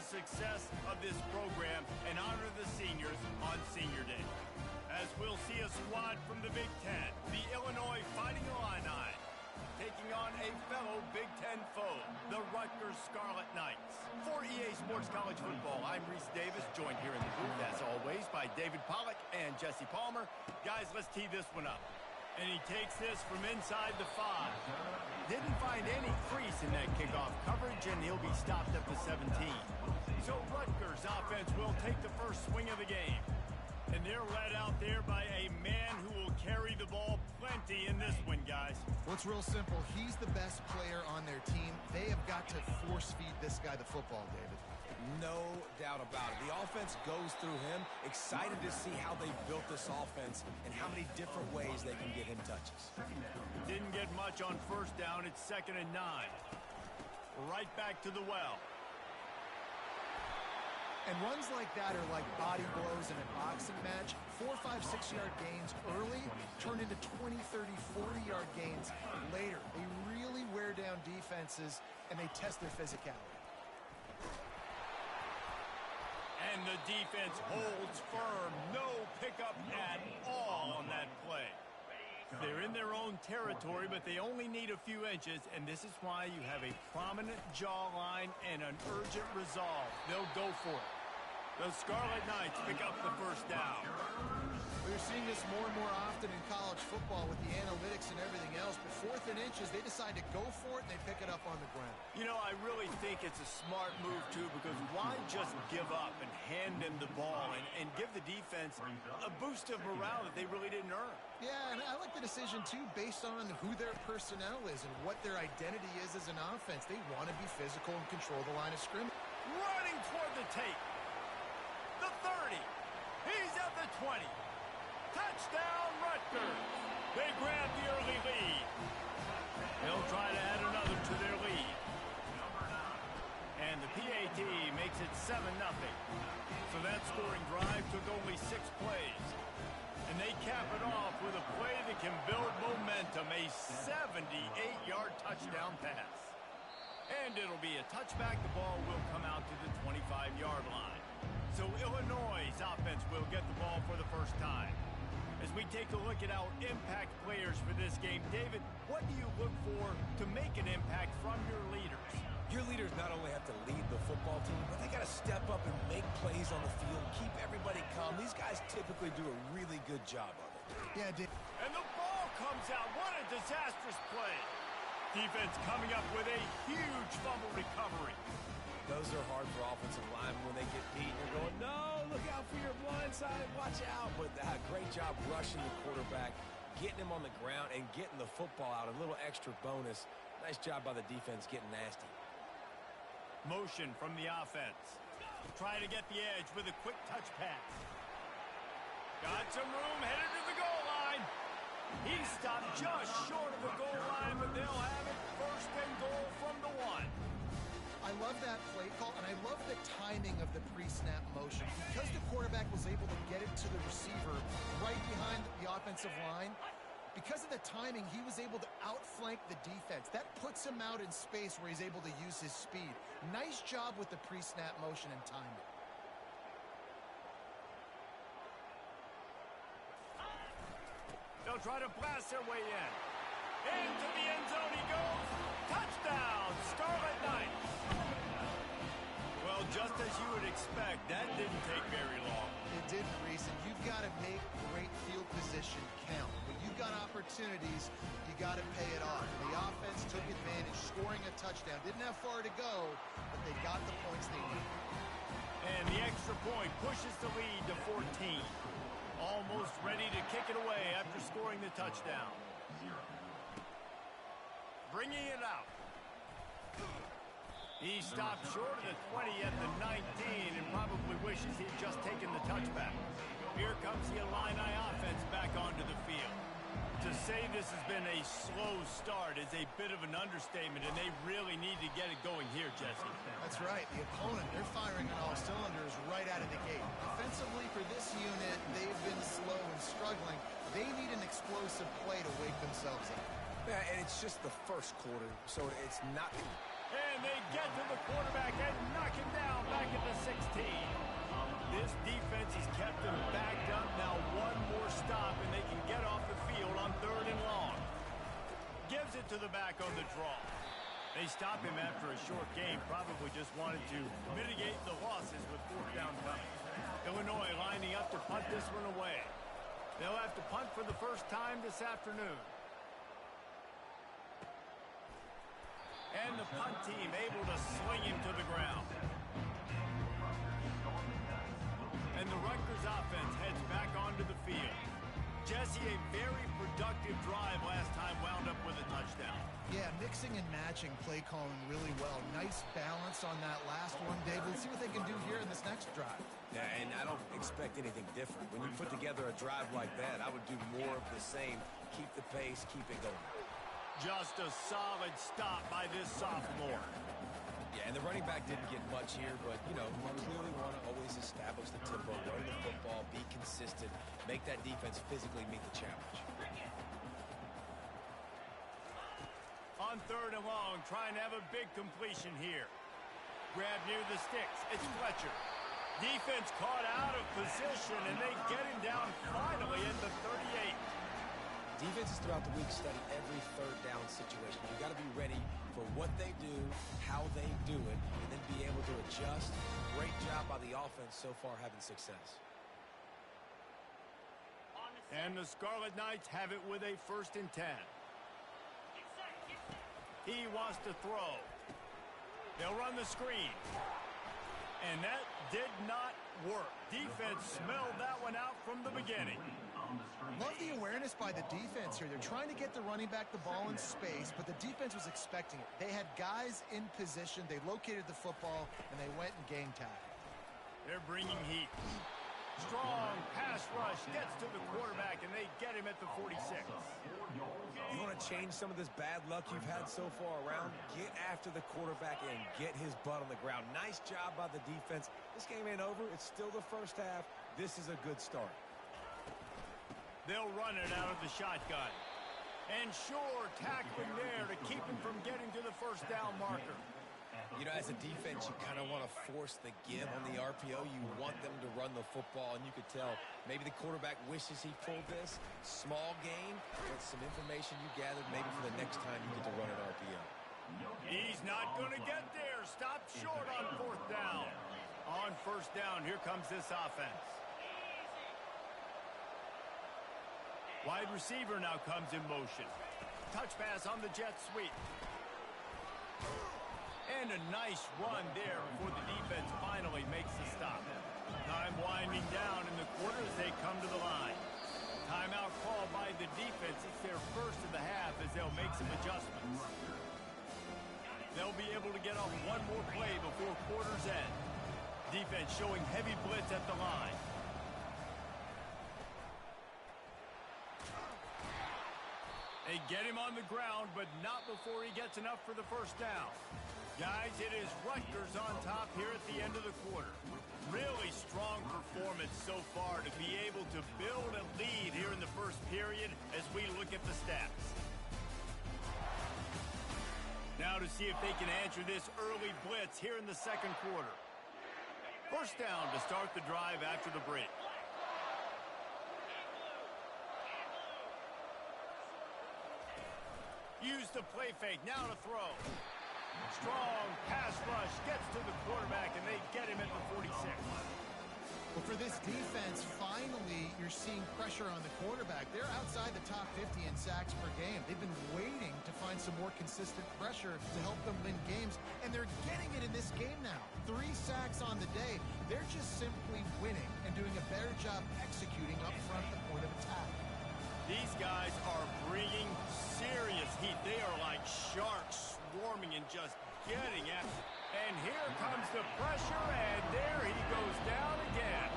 success of this program and honor the seniors on Senior Day. As we'll see a squad from the Big Ten, the Illinois Fighting Illini, taking on a fellow Big Ten foe, the Rutgers Scarlet Knights. For EA Sports College Football, I'm Reese Davis, joined here in the booth, as always, by David Pollack and Jesse Palmer. Guys, let's tee this one up. And he takes this from inside the 5. Didn't find any crease in that kickoff coverage, and he'll be stopped at the 17. So Rutgers offense will take the first swing of the game. And they're led out there by a man who will carry the ball plenty in this one, guys. Well, it's real simple. He's the best player on their team. They have got to force-feed this guy the football, David. No doubt about it. The offense goes through him. Excited to see how they built this offense and how many different ways they can get him touches. Didn't get much on first down. It's 2nd and 9. Right back to the well. And runs like that are like body blows in a boxing match. 4, 5, 6-yard gains early turn into 20, 30, 40-yard gains later. They really wear down defenses, and they test their physicality. And the defense holds firm. No pickup at all on that play. They're in their own territory, but they only need a few inches, and this is why you have a prominent jawline and an urgent resolve. They'll go for it. The Scarlet Knights pick up the first down. We're seeing this more and more often in college football with the analytics and everything else, but 4th and inches, they decide to go for it, and they pick it up on the ground. You know, I really think it's a smart move, too, because why just give up and hand them the ball and give the defense a boost of morale that they really didn't earn? Yeah, and I like the decision, too, based on who their personnel is and what their identity is as an offense. They want to be physical and control the line of scrimmage. Running toward the tape. The 30. He's at the 20. Touchdown, Rutgers. They grab the early lead. They'll try to add another to their lead. And the PAT makes it 7-0. So that scoring drive took only 6 plays. And they cap it off with a play that can build momentum, a 78-yard touchdown pass. And it'll be a touchback. The ball will come out to the 25-yard line. So Illinois' offense will get the ball for the first time. As we take a look at our impact players for this game, David, what do you look for to make an impact from your leaders? Your leaders not only have to lead the football team, but they got to step up and make plays on the field, keep everybody calm. These guys typically do a really good job of it. Yeah, Dave. And the ball comes out. What a disastrous play. Defense coming up with a huge fumble recovery. Those are hard for offensive linemen when they get beat. You're going, no, look out for your blind side, watch out. But great job rushing the quarterback, getting him on the ground, and getting the football out. A little extra bonus. Nice job by the defense getting nasty. Motion from the offense. Try to get the edge with a quick touch pass. Got some room, headed to the goal line. He stopped just short of the goal line, but they'll have it 1st and goal from the 1. I love that play call, and I love the timing of the pre-snap motion. Because the quarterback was able to get it to the receiver right behind the offensive line, because of the timing, he was able to outflank the defense. That puts him out in space where he's able to use his speed. Nice job with the pre-snap motion and timing. They'll try to blast their way in. Into the end zone he goes. Touchdown, Scarlet Knights. Well, just as you would expect, that didn't take very long. It didn't, Reese, and you've got to make great field position count. When you've got opportunities, you got to pay it off. The offense took advantage, scoring a touchdown. Didn't have far to go, but they got the points they needed. And the extra point pushes the lead to 14. Almost ready to kick it away after scoring the touchdown. Bringing it out. He stopped short of the 20 at the 19 and probably wishes he'd just taken the touchback. Here comes the Illini offense back onto the field. To say this has been a slow start is a bit of an understatement, and they really need to get it going here, Jesse. That's right. The opponent, they're firing on all cylinders right out of the gate. Defensively for this unit, they've been slow and struggling. They need an explosive play to wake themselves up. Yeah, and it's just the first quarter, so it's not... And they get to the quarterback and knock him down back at They stop him after a short game, probably just wanted to mitigate the losses with fourth down coming. Illinois lining up to punt this one away. They'll have to punt for the first time this afternoon. And the punt team able to sling him to the ground. And the Rutgers offense heads back onto the field. Jesse, a very productive drive last time, wound up with a touchdown. Yeah, mixing and matching play calling really well. Nice balance on that last one, Dave. Let's see what they can do here in this next drive. Yeah, and I don't expect anything different. When you put together a drive like that, I would do more of the same. Keep the pace, keep it going. Just a solid stop by this sophomore. Yeah, and the running back didn't get much here, but, you know, you clearly want to always establish the tempo, run the football, be consistent, make that defense physically meet the challenge. On third and long, trying to have a big completion here. Grab near the sticks. It's Fletcher. Defense caught out of position, and they get him down finally at the 38. Defenses throughout the week study every third down situation. You got to be ready for what they do, how they do it, and then be able to adjust. Great job by the offense so far having success. And the Scarlet Knights have it with a 1st and 10. He wants to throw. They'll run the screen. And that did not work. Defense smelled that one out from the beginning. Love the awareness by the defense here. They're trying to get the running back the ball in space, but the defense was expecting it. They had guys in position. They located the football, and they went and game tackle. They're bringing heat. Strong pass rush gets to the quarterback, and they get him at the 46. You want to change some of this bad luck you've had so far around? Get after the quarterback and get his butt on the ground. Nice job by the defense. This game ain't over. It's still the first half. This is a good start. They'll run it out of the shotgun. And sure, tackling there to keep him from getting to the first down marker. You know, as a defense, you kind of want to force the give on the RPO. You want them to run the football, and you could tell maybe the quarterback wishes he pulled this. Small gain, but some information you gathered maybe for the next time you get to run an RPO. He's not going to get there. Stop short on 4th down. On 1st down, here comes this offense. Wide receiver now comes in motion. Touch pass on the jet sweep. And a nice run there before the defense finally makes the stop. Time winding down in the quarter as they come to the line. Timeout called by the defense. It's their first of the half as they'll make some adjustments. They'll be able to get off one more play before quarter's end. Defense showing heavy blitz at the line. They get him on the ground, but not before he gets enough for the first down. Guys, it is Rutgers on top here at the end of the quarter. Really strong performance so far to be able to build a lead here in the first period as we look at the stats. Now to see if they can answer this early blitz here in the second quarter. First down to start the drive after the break. Use the play fake, now to throw. Strong pass rush gets to the quarterback, and they get him at the 46. Well, for this defense, finally, you're seeing pressure on the quarterback. They're outside the top 50 in sacks per game. They've been waiting to find some more consistent pressure to help them win games, and they're getting it in this game now. 3 sacks on the day. They're just simply winning and doing a better job executing up front the point of attack. These guys are bringing serious heat. They are like sharks swarming and just getting at it. And here comes the pressure, and there he goes down again.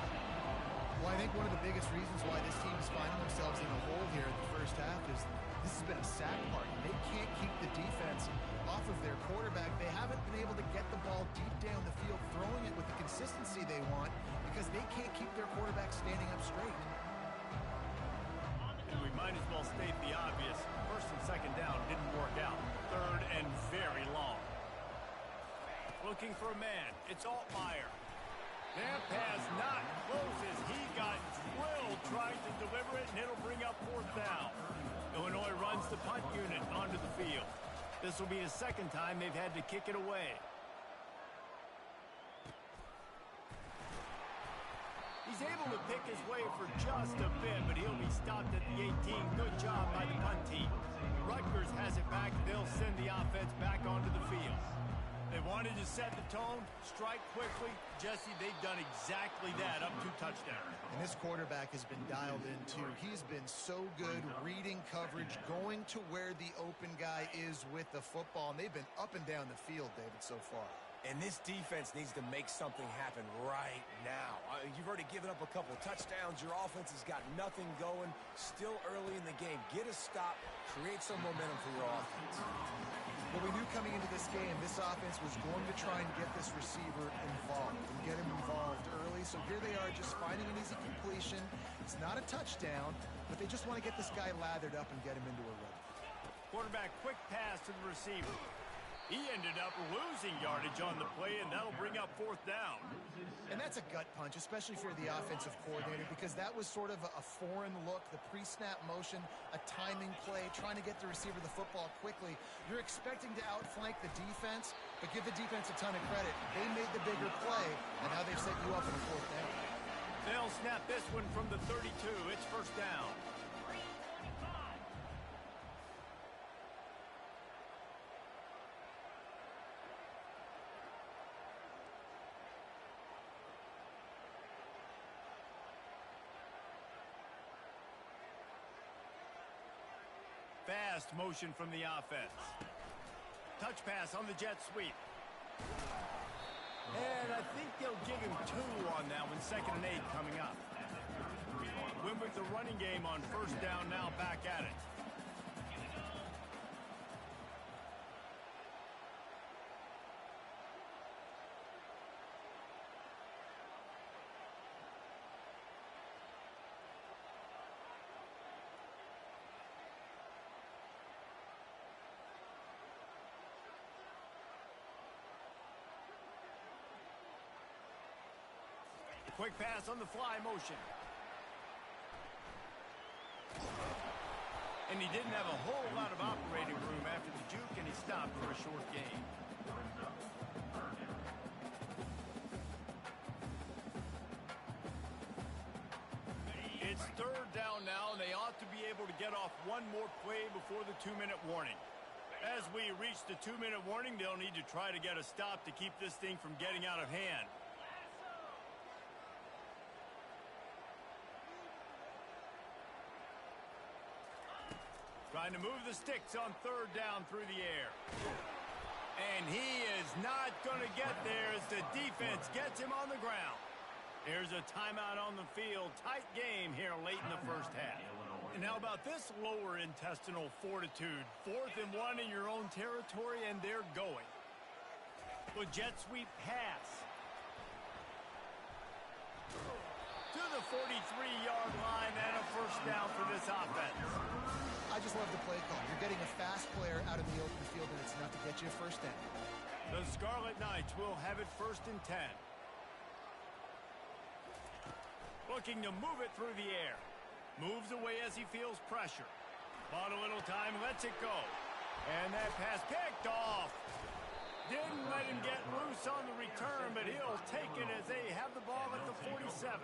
Well, I think one of the biggest reasons why this team is finding themselves in a hole here in the first half is this has been a sack party. They can't keep the defense off of their quarterback. They haven't been able to get the ball deep down the field, throwing it with the consistency they want because they can't keep their quarterback standing up straight. And we might as well state the obvious. First and second down didn't work out. Third and very long. Looking for a man. It's Altmaier. That pass not close as he got drilled trying to deliver it, and it'll bring up 4th down. Illinois runs the punt unit onto the field. This will be the second time they've had to kick it away. He's able to pick his way for just a bit, but he'll be stopped at the 18. Good job by the punt team. Rutgers has it back. They'll send the offense back onto the field. They wanted to set the tone, strike quickly. Jesse, they've done exactly that, up 2 touchdowns. And this quarterback has been dialed in, too. He's been so good reading coverage, going to where the open guy is with the football. And they've been up and down the field, David, so far. And this defense needs to make something happen right now. You've already given up a couple of touchdowns. Your offense has got nothing going. Still early in the game. Get a stop. Create some momentum for your offense. Well, we knew coming into this game, this offense was going to try and get this receiver involved and get him involved early. So here they are just finding an easy completion. It's not a touchdown, but they just want to get this guy lathered up and get him into a rhythm. Quarterback quick pass to the receiver. He ended up losing yardage on the play, and that'll bring up 4th down. And that's a gut punch, especially if you're the offensive coordinator, because that was sort of a foreign look, the pre-snap motion, a timing play, trying to get the receiver the football quickly. You're expecting to outflank the defense, but give the defense a ton of credit. They made the bigger play, and now they've set you up in a 4th down. They'll snap this one from the 32. It's 1st down. Fast motion from the offense. Touch pass on the jet sweep. And I think they'll give him 2 on that one. 2nd and 8 coming up. Win with the running game on 1st down, now back at it. Quick pass on the fly motion. And he didn't have a whole lot of operating room after the juke, and he stopped for a short gain. It's 3rd down now, and they ought to be able to get off one more play before the 2-minute warning. As we reach the 2-minute warning, they'll need to try to get a stop to keep this thing from getting out of hand. Trying to move the sticks on 3rd down through the air. And he is not going to get there as the defense gets him on the ground. Here's a timeout on the field. Tight game here late in the 1st half. And how about this lower intestinal fortitude? 4th and 1 in your own territory, and they're going. With jet sweep pass. To the 43-yard line and a 1st down for this offense. I just love the play call. You're getting a fast player out in the open field, and it's enough to get you a 1st down. The Scarlet Knights will have it 1st and 10. Looking to move it through the air. Moves away as he feels pressure. Bought a little time, lets it go. And that pass picked off. Didn't let him get loose on the return, but he'll take it as they have the ball at the 47.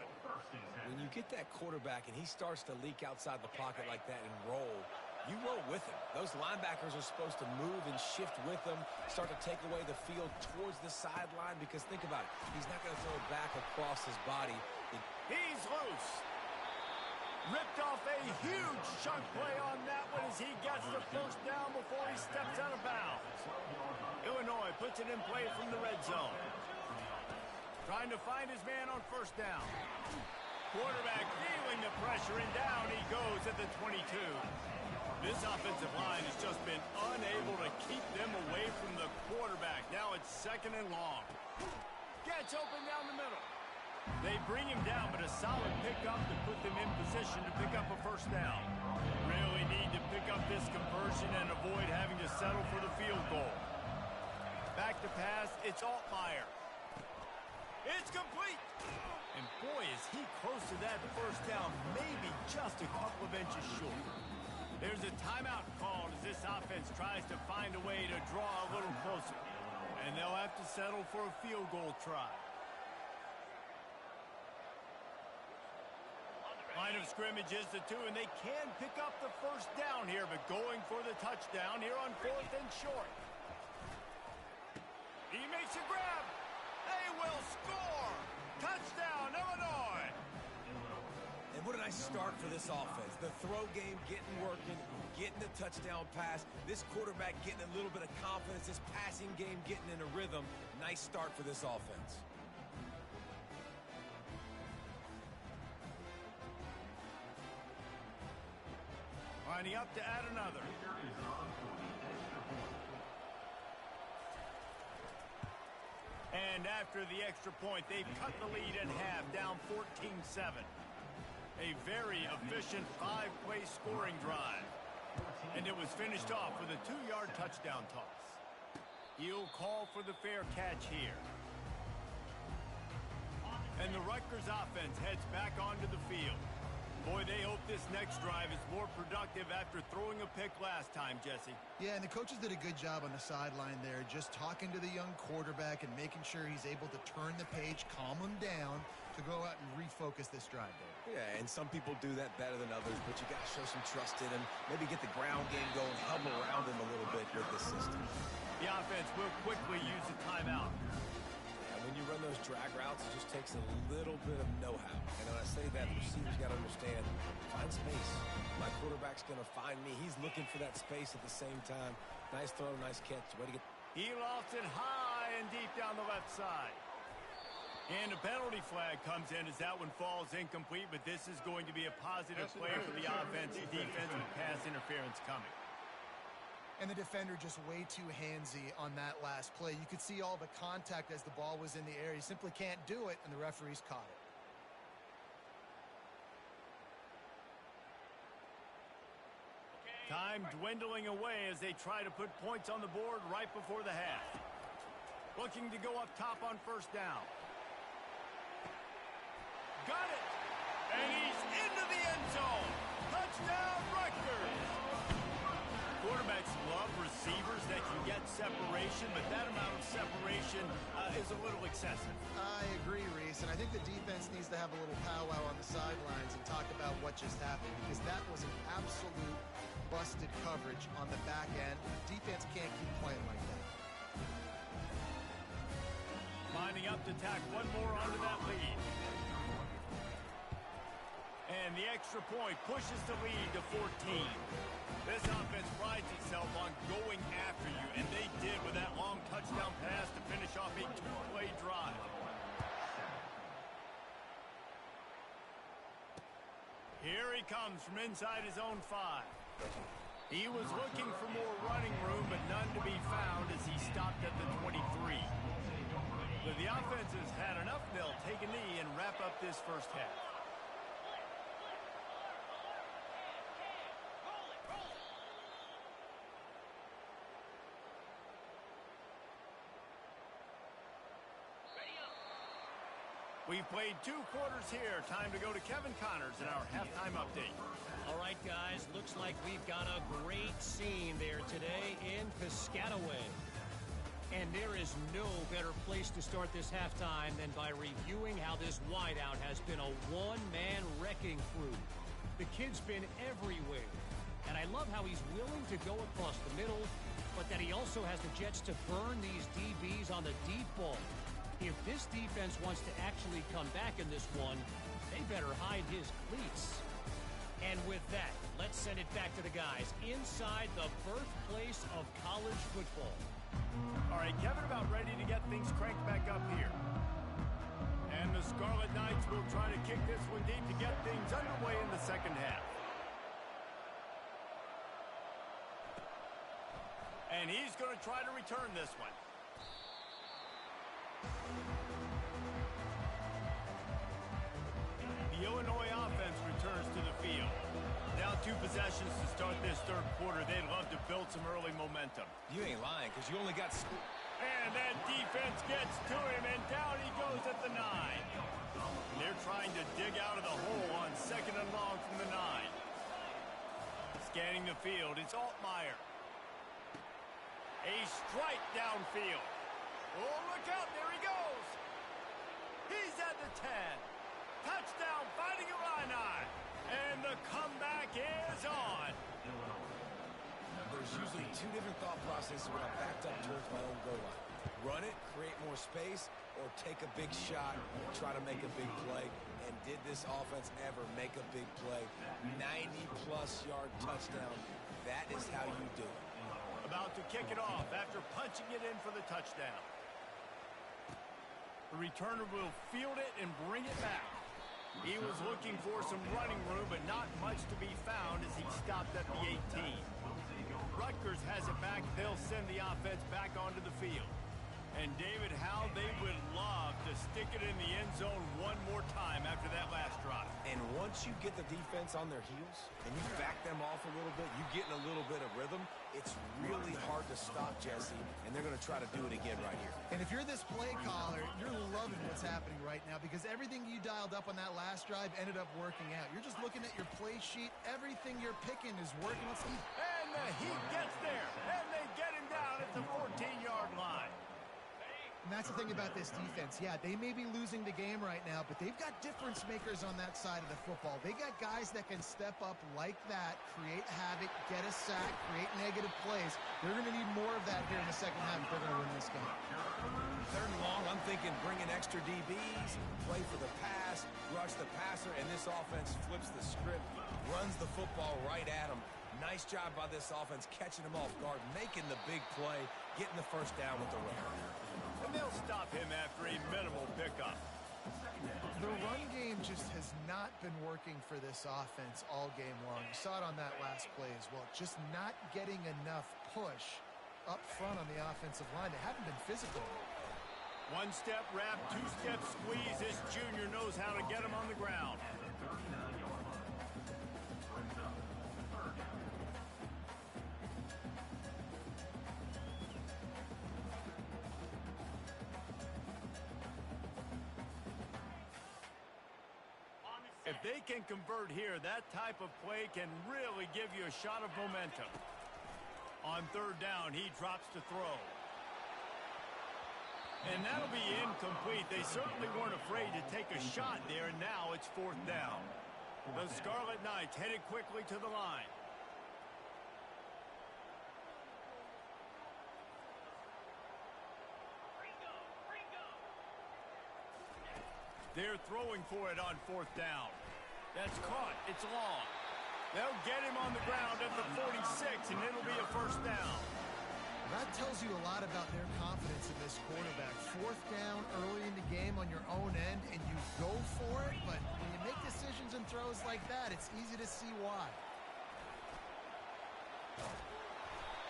When you get that quarterback and he starts to leak outside the pocket like that and roll, you roll with him. Those linebackers are supposed to move and shift with him, start to take away the field towards the sideline, because think about it. He's not going to throw it back across his body. He's loose. Ripped off a huge chunk play on that one as he gets the 1st down before he steps out of bounds. Illinois puts it in play from the red zone. Trying to find his man on 1st down. Quarterback feeling the pressure, and down he goes at the 22. This offensive line has just been unable to keep them away from the quarterback. Now it's 2nd and long. Gets open down the middle. They bring him down, but a solid pickup to put them in position to pick up a 1st down. Really need to pick up this conversion and avoid having to settle for the field goal. Back to pass, it's Altmaier. It's complete. And boy, is he close to that 1st down, maybe just a couple of inches short. There's a timeout called as this offense tries to find a way to draw a little closer. And they'll have to settle for a field goal try. Line of scrimmage is the 2, and they can pick up the first down here, but going for the touchdown here on 4th and short. He makes a grab. They will score. Touchdown, Illinois. And what a nice start for this offense. The throw game getting working, getting the touchdown pass. This quarterback getting a little bit of confidence. This passing game getting in a rhythm. Nice start for this offense. Lining up to add another. And after the extra point, they've cut the lead in half, down 14-7. A very efficient 5-play scoring drive. And it was finished off with a 2-yard touchdown toss. He'll call for the fair catch here. And the Rutgers offense heads back onto the field. Boy, they hope this next drive is more productive after throwing a pick last time, Jesse. Yeah, and the coaches did a good job on the sideline there, just talking to the young quarterback and making sure he's able to turn the page, calm him down to go out and refocus this drive there. Yeah, and some people do that better than others, but you got to show some trust in him. Maybe get the ground game going, help around him a little bit with this system. The offense will quickly use a timeout. When you run those drag routes, it just takes a little bit of know-how. And when I say that, the receivers got to understand, find space. My quarterback's going to find me. He's looking for that space at the same time. Nice throw, nice catch. Way to get. He lost it high and deep down the left side. And a penalty flag comes in as that one falls incomplete, but this is going to be a positive play for the offense. Defense with pass interference coming. And the defender just way too handsy on that last play. You could see all the contact as the ball was in the air. He simply can't do it, and the referees caught it. Time dwindling away as they try to put points on the board right before the half. Looking to go up top on first down. Got it! And he's into the end zone. Touchdown, Rutgers! Quarterbacks love receivers that can get separation, but that amount of separation is a little excessive. I agree, Reese, and I think the defense needs to have a little powwow on the sidelines and talk about what just happened, because that was an absolute busted coverage on the back end. Defense can't keep playing like that. Lining up to tack one more onto that lead. And the extra point pushes the lead to 14. This offense prides itself on going after you, and they did with that long touchdown pass to finish off a 2-play drive. Here he comes from inside his own 5. He was looking for more running room, but none to be found as he stopped at the 23. But the offense has had enough. They'll take a knee and wrap up this first half. We've played 2 quarters here. Time to go to Kevin Connors in our halftime update. All right, guys, looks like we've got a great scene there today in Piscataway. And there is no better place to start this halftime than by reviewing how this wideout has been a one-man wrecking crew. The kid's been everywhere. And I love how he's willing to go across the middle, but that he also has the jets to burn these DBs on the deep ball. If this defense wants to actually come back in this one, they better hide his cleats. And with that, let's send it back to the guys inside the birthplace of college football. All right, Kevin, about ready to get things cranked back up here. And the Scarlet Knights will try to kick this one deep to get things underway in the second half. And he's going to try to return this one. The Illinois offense returns to the field. Now 2 possessions to start this third quarter. They'd love to build some early momentum. You ain't lying, because you only got. And that defense gets to him, and down he goes at the 9. And they're trying to dig out of the hole on 2nd and long from the 9. Scanning the field, it's Altmaier. A strike downfield. Oh, look out, there he goes. He's at the 10. Touchdown, Fighting Illini. And the comeback is on. There's usually two different thought processes when I'm backed up towards my own goal line. Run it, create more space, or take a big shot and try to make a big play. And did this offense ever make a big play? 90-plus yard touchdown. That is how you do it. About to kick it off after punching it in for the touchdown. The returner will field it and bring it back. He was looking for some running room, but not much to be found as he stopped at the 18. Rutgers has it back. They'll send the offense back onto the field. And David, how they would love to stick it in the end zone one more time after that last drive. And once you get the defense on their heels and you back them off a little bit, you get in a little bit of rhythm, it's really hard to stop, Jesse, and they're going to try to do it again right here. And if you're this play caller, you're loving what's happening right now because everything you dialed up on that last drive ended up working out. You're just looking at your play sheet. Everything you're picking is working. Let's see. And the Heat gets there, and they get him down at the 14-yard line. And that's the thing about this defense. Yeah, they may be losing the game right now, but they've got difference makers on that side of the football. They got guys that can step up like that, create havoc, get a sack, create negative plays. They're going to need more of that here in the second half if they're going to win this game. Third and long, I'm thinking bring in extra DBs, play for the pass, rush the passer, and this offense flips the script, runs the football right at them. Nice job by this offense catching them off guard, making the big play, getting the first down with the run. And they'll stop him after a minimal pickup. The run game just has not been working for this offense all game long. You saw it on that last play as well. Just not getting enough push up front on the offensive line. They haven't been physical. One-step wrap, two-step squeeze. This junior knows how to get him on the ground. If they can convert here, that type of play can really give you a shot of momentum. On third down, he drops to throw. And that'll be incomplete. They certainly weren't afraid to take a shot there, and now it's fourth down. The Scarlet Knights headed quickly to the line. They're throwing for it on fourth down. That's caught. It's long. They'll get him on the ground at the 46, and it'll be a first down. That tells you a lot about their confidence in this quarterback. Fourth down early in the game on your own end, and you go for it, but when you make decisions and throws like that, it's easy to see why.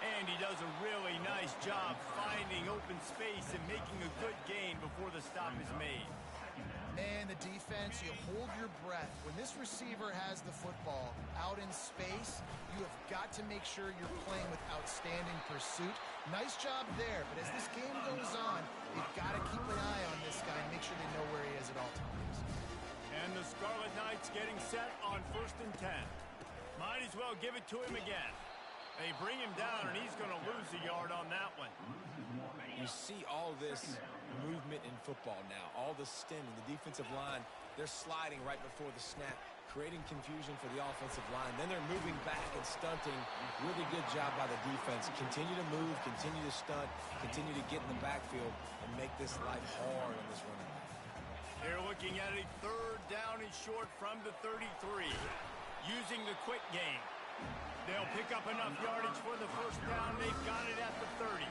And he does a really nice job finding open space and making a good gain before the stop is made. Man, the defense, you hold your breath. When this receiver has the football out in space, you have got to make sure you're playing with outstanding pursuit. Nice job there, but as this game goes on, you've got to keep an eye on this guy and make sure they know where he is at all times. And the Scarlet Knights getting set on 1st and 10. Might as well give it to him again. They bring him down, and he's going to lose a yard on that one. You see all this movement in football now, all the stemming, the defensive line, they're sliding right before the snap, creating confusion for the offensive line. Then they're moving back and stunting. Really good job by the defense. Continue to move, continue to stunt, continue to get in the backfield, and make this life hard on this running back. They're looking at a third down and short from the 33, using the quick game. They'll pick up enough yardage for the first down. They've got it at the 30.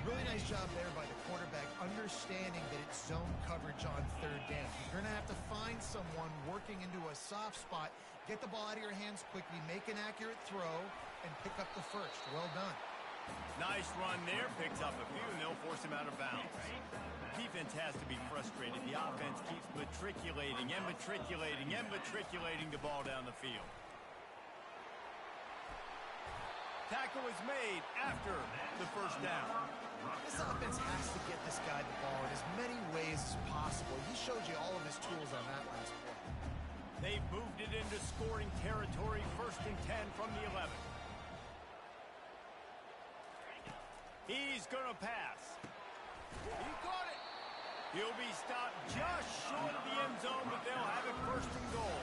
Really nice job there by the quarterback, understanding that it's zone coverage on third down. You're going to have to find someone working into a soft spot, get the ball out of your hands quickly, make an accurate throw, and pick up the first. Well done. Nice run there, picks up a few, and they'll force him out of bounds. Defense has to be frustrated. The offense keeps matriculating and matriculating and matriculating the ball down the field. Tackle is made after the first down. This offense has to get this guy the ball in as many ways as possible. He showed you all of his tools on that last play. They They've moved it into scoring territory, 1st and 10 from the 11. He's going to pass. He caught it. He'll be stopped just short of the end zone, but they'll have it 1st and goal.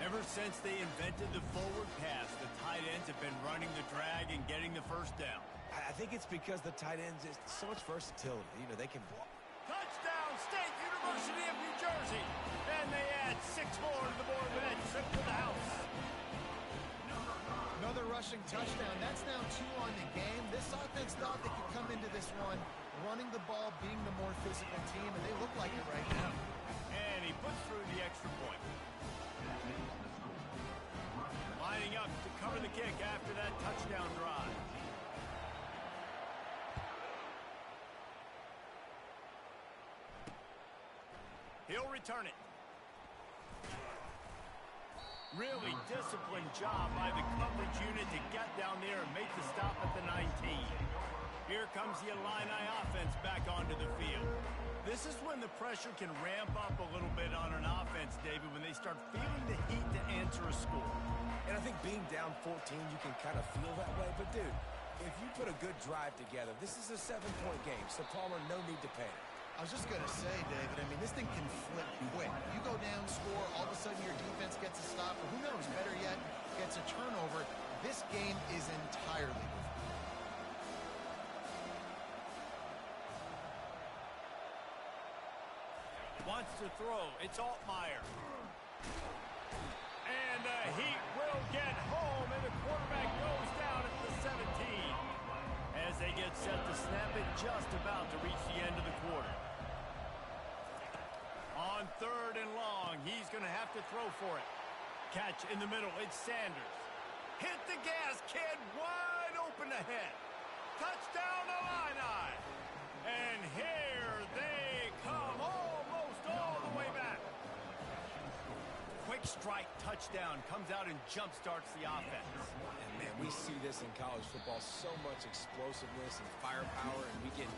Ever since they invented the forward pass, the tight ends have been running the drag and getting the 1st down. I think it's because the tight ends is so much versatility. You know, they can block. Touchdown, State University of New Jersey. And they add 6 more to the board with that trip to the house. Another rushing touchdown. That's now 2 on the game. This offense thought they could come into this one running the ball, being the more physical team, and they look like it right now. And he puts through the extra point. Lining up to cover the kick after that touchdown drive. He'll return it. Really disciplined job by the coverage unit to get down there and make the stop at the 19. Here comes the Illini offense back onto the field. This is when the pressure can ramp up a little bit on an offense, David, when they start feeling the heat to answer a score. And I think being down 14, you can kind of feel that way. But, dude, if you put a good drive together, this is a 7-point game. So, Palmer, no need to panic. I was just going to say, David, I mean, this thing can flip quick. You go down, score, all of a sudden your defense gets a stop, or who knows, better yet, gets a turnover. This game is entirely different. Wants to throw. It's Altmaier. And the Heat will get home, and the quarterback goes down at the 17. As they get set to snap it, just about to reach the end of the quarter. On 3rd and long, he's going to have to throw for it. Catch in the middle, it's Sanders. Hit the gas, kid, wide open ahead. Touchdown, Illini. And here they come, almost all the way back. Quick strike touchdown comes out and jump-starts the offense. And, man, we see this in college football, so much explosiveness and firepower, and we get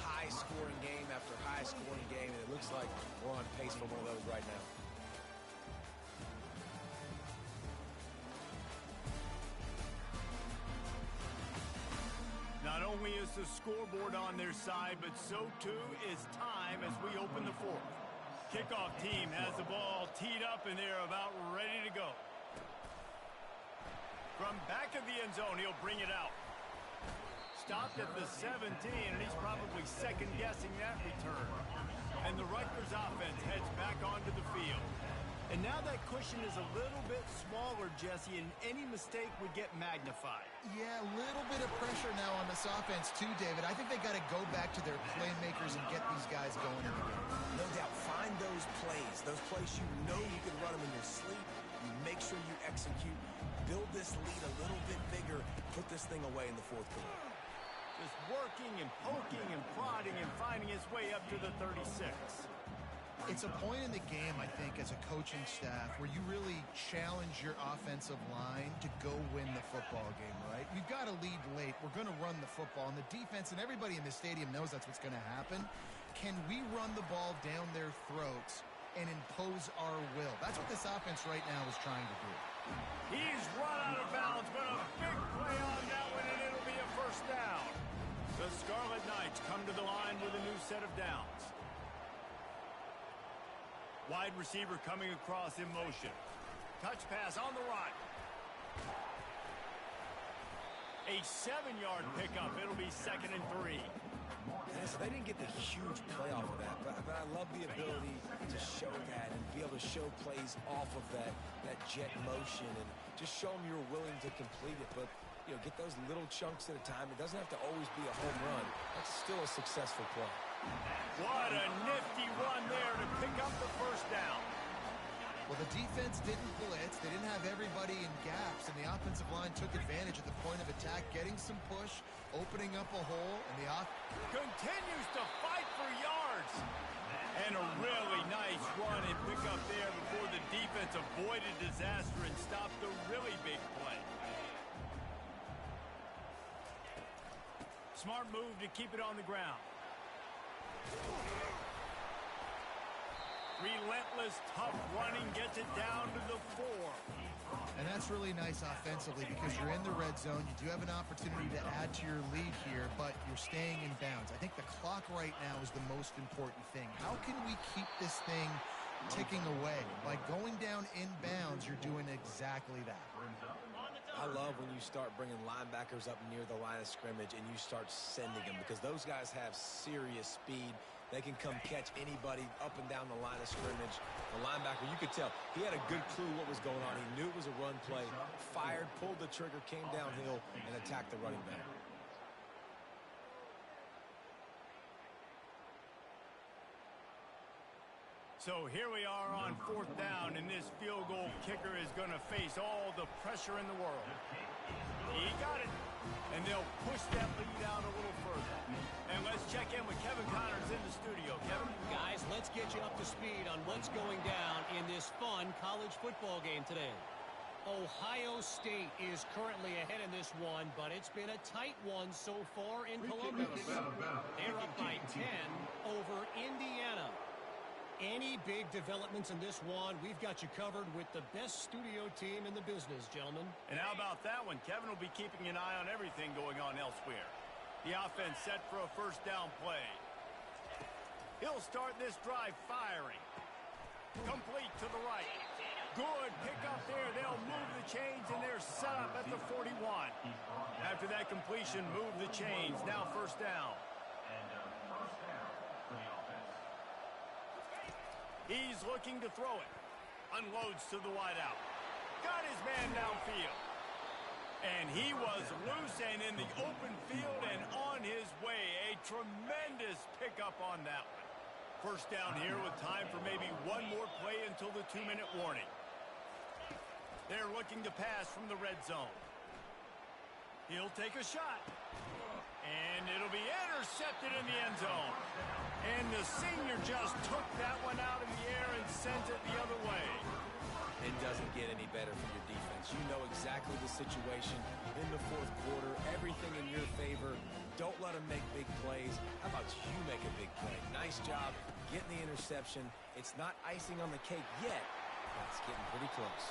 high-scoring game after high-scoring game, and it looks like we're on pace for one of those right now. Not only is the scoreboard on their side, but so too is time as we open the 4th. Kickoff team has the ball teed up, and they're about ready to go. From back of the end zone, he'll bring it out. Stopped at the 17, and he's probably second-guessing that return. And the Rutgers offense heads back onto the field. And now that cushion is a little bit smaller, Jesse, and any mistake would get magnified. Yeah, a little bit of pressure now on this offense too, David. I think they got to go back to their playmakers and get these guys going in the game. No doubt. Find those plays you know you can run them in your sleep. You make sure you execute. Build this lead a little bit bigger. Put this thing away in the 4th quarter. Just working and poking and prodding and finding his way up to the 36. It's a point in the game, I think, as a coaching staff where you really challenge your offensive line to go win the football game, right? We've got to lead late. We're going to run the football. And the defense and everybody in the stadium knows that's what's going to happen. Can we run the ball down their throats and impose our will? That's what this offense right now is trying to do. He's run out of bounds, but a big play on that one, and it'll be a 1st down. The Scarlet Knights come to the line with a new set of downs. Wide receiver coming across in motion. Touch pass on the right. A 7-yard pickup. It'll be 2nd and 3. Yeah, so they didn't get the huge play off of that, but I love the ability to show that and be able to show plays off of that jet motion and just show them you're willing to complete it. But, you know, get those little chunks at a time. It doesn't have to always be a home run. That's still a successful play. What a nifty run there to pick up the 1st down. Well, the defense didn't blitz. They didn't have everybody in gaps, and the offensive line took advantage at the point of attack, getting some push, opening up a hole, and the continues to fight for yards. And a really nice run and pick up there before the defense avoided disaster and stopped the really big play. Smart move to keep it on the ground. Relentless, tough running gets it down to the 4. And that's really nice offensively because you're in the red zone. You do have an opportunity to add to your lead here, but you're staying in bounds. I think the clock right now is the most important thing. How can we keep this thing ticking away? By going down in bounds, you're doing exactly that. I love when you start bringing linebackers up near the line of scrimmage and you start sending them because those guys have serious speed. They can come catch anybody up and down the line of scrimmage. The linebacker, you could tell, he had a good clue what was going on. He knew it was a run play, fired, pulled the trigger, came downhill, and attacked the running back. So here we are on 4th down, and this field goal kicker is going to face all the pressure in the world. He got it, and they'll push that lead out a little further. And let's check in with Kevin Connors in the studio. Kevin? Guys, let's get you up to speed on what's going down in this fun college football game today. Ohio State is currently ahead in this one, but it's been a tight one so far in Columbus. They're up by 10 over Indiana. Any big developments in this one, we've got you covered with the best studio team in the business, gentlemen. And how about that one? Kevin will be keeping an eye on everything going on elsewhere. The offense set for a first down play. He'll start this drive firing. Complete to the right. Good pick up there. They'll move the chains, and they're set up at the 41. After that completion, move the chains. Now first down. He's looking to throw it. Unloads to the wideout. Got his man downfield. And he was loose and in the open field and on his way. A tremendous pickup on that one. First down here with time for maybe one more play until the 2-minute warning. They're looking to pass from the red zone. He'll take a shot. And it'll be intercepted in the end zone. And the senior just took that one out in the air and sent it the other way. It doesn't get any better for your defense. You know exactly the situation in the 4th quarter. Everything in your favor. Don't let them make big plays. How about you make a big play? Nice job getting the interception. It's not icing on the cake yet, but it's getting pretty close.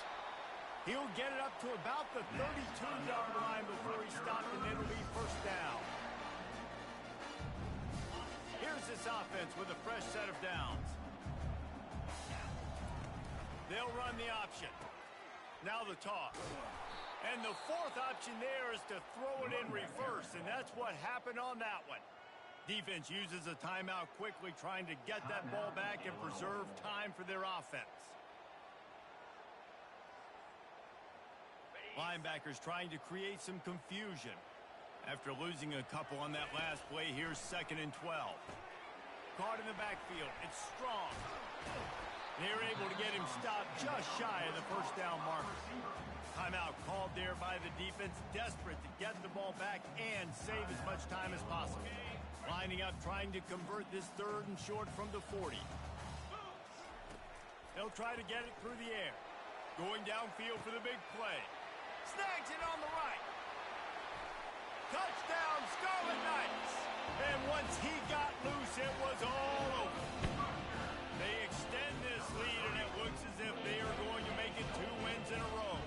He'll get it up to about the 32-yard line before he stopped, and it'll be first down. Here's this offense with a fresh set of downs. They'll run the option. Now the toss. And the 4th option there is to throw it in reverse, and that's what happened on that one. Defense uses a timeout quickly, trying to get that ball back and preserve time for their offense. Linebackers trying to create some confusion. After losing a couple on that last play, here's 2nd and 12. Caught in the backfield. It's strong. They're able to get him stopped just shy of the first down marker. Timeout called there by the defense, desperate to get the ball back and save as much time as possible. Lining up, trying to convert this 3rd and short from the 40. They'll try to get it through the air. Going downfield for the big play. Snags it on the right. Touchdown, Scarlet Knights! And once he got loose, it was all over. They extend this lead, and it looks as if they are going to make it 2 wins in a row.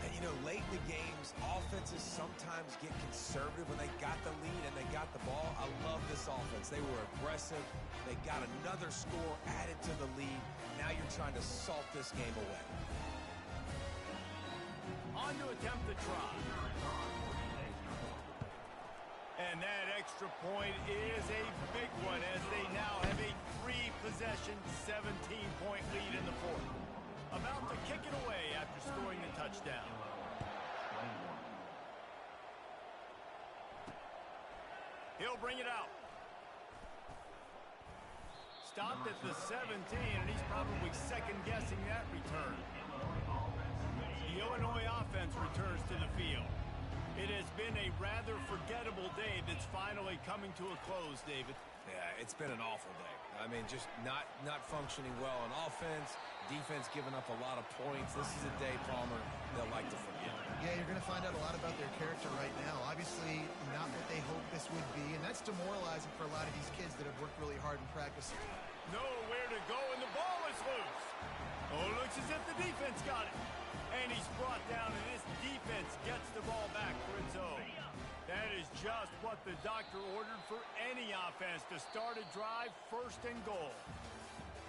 And, you know, late in the games, offenses sometimes get conservative when they got the lead and they got the ball. I love this offense. They were aggressive. They got another score added to the lead. Now you're trying to salt this game away. On to attempt the try. And that extra point is a big one as they now have a 3-possession, 17-point lead in the 4th. About to kick it away after scoring the touchdown. He'll bring it out. Stopped at the 17, and he's probably second-guessing that return. The Illinois offense returns to the field. It has been a rather forgettable day that's finally coming to a close, David. Yeah, it's been an awful day. I mean, just not functioning well on offense, defense giving up a lot of points. This is a day, Palmer, they'll like to forget. Yeah, you're going to find out a lot about their character right now. Obviously, not what they hoped this would be, and that's demoralizing for a lot of these kids that have worked really hard in practice. Nowhere to go in offense got it. And he's brought down, and this defense gets the ball back for its own. That is just what the doctor ordered for any offense to start a drive first and goal.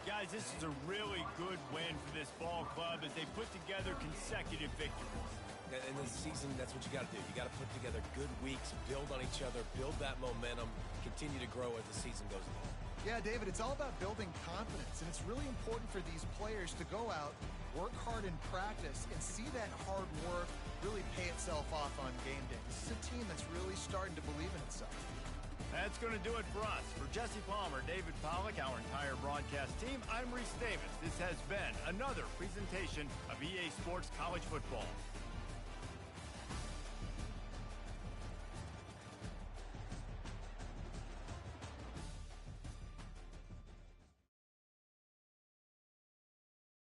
Guys, this is a really good win for this ball club as they put together consecutive victories. In this season, that's what you got to do. You got to put together good weeks, build on each other, build that momentum, continue to grow as the season goes along. Yeah, David, it's all about building confidence, and it's really important for these players to go out, work hard in practice, and see that hard work really pay itself off on game day. This is a team that's really starting to believe in itself. That's going to do it for us. For Jesse Palmer, David Pollack, our entire broadcast team, I'm Reese Davis. This has been another presentation of EA Sports College Football.